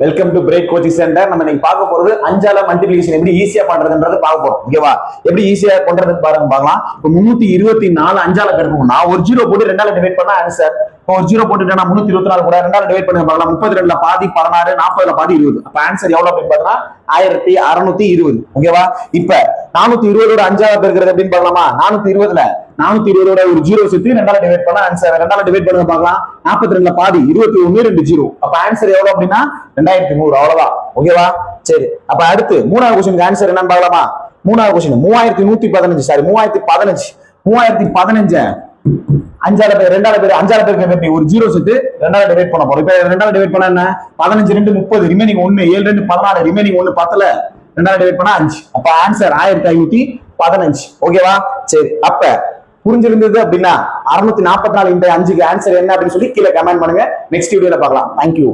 Welcome to break coaching centre. நம்ம இன்னைக்கு பார்க்க போறது அஞ்சால மல்டிபிளிகேஷன் எப்படி ஈஸியா பண்றதுன்றது பார்க்க போறோம். ஓகேவா? எப்படி ஈஸியா பண்றதுன்னு பார்க்கலாம். இப்போ 324 அஞ்சால பெருக்கணும்னா ஒரு ஜீரோ போட்டு ரெண்டால டிவைட் பண்ணா ஆன்சர். ஒரு ஜீரோ போட்டுட்டா 324 கூட ரெண்டால டிவைட் பண்ணி பார்க்கலாம். 32ல பாதி 16, 40ல பாதி 20. அப்ப ஆன்சர் எவ்வளவு அப்படின்னு பார்த்தா 1620. ஓகேவா? இப்ப 420 அஞ்சால பெருக்கிறது அப்படின்னு பார்க்கலாமா? 420 ஒரு ஜீரோ சேர்த்து ரெண்டால டிவைட் பண்ணா ஆன்சர். ரெண்டால டிவைட் பண்ண பார்க்கலாம். 42ல பாதி 21, 2 ஜீரோ. அப்ப ஆன்சர் எவ்வளவு அப்படின்னா 2100. அவ்வளவுதான். ஓகேவா? சரி, அப்ப அடுத்து மூணாவது கொஸ்டின் ஆன்சர் என்னன்னு பார்க்கலாமா? மூணாவது கொஸ்டின் 3115 அஞ்சால பேர் ரெண்டால பேர் அஞ்சால பேருக்கு ஒரு ஜீரோ சேர்த்து ரெண்டால டிவைட் பண்ண போறோம். இப்ப ரெண்டால டிவைட் பண்ணா என்ன? 15 2 30, ரிமைனிங் 1, 7 2 14, ரிமைனிங் 1 10ல ரெண்டால டிவைட் பண்ணா 5. அப்ப ஆன்சர் 1515. ஓகேவா? சரி, அப்ப புரிஞ்சிருந்தது அப்படின்னா 644 × 5க்கு ஆன்சர் என்ன அப்படின்னு சொல்லி கீழே கமெண்ட் பண்ணுங்க. நெக்ஸ்ட் வீடியோல பார்க்கலாம். தேங்க்யூ.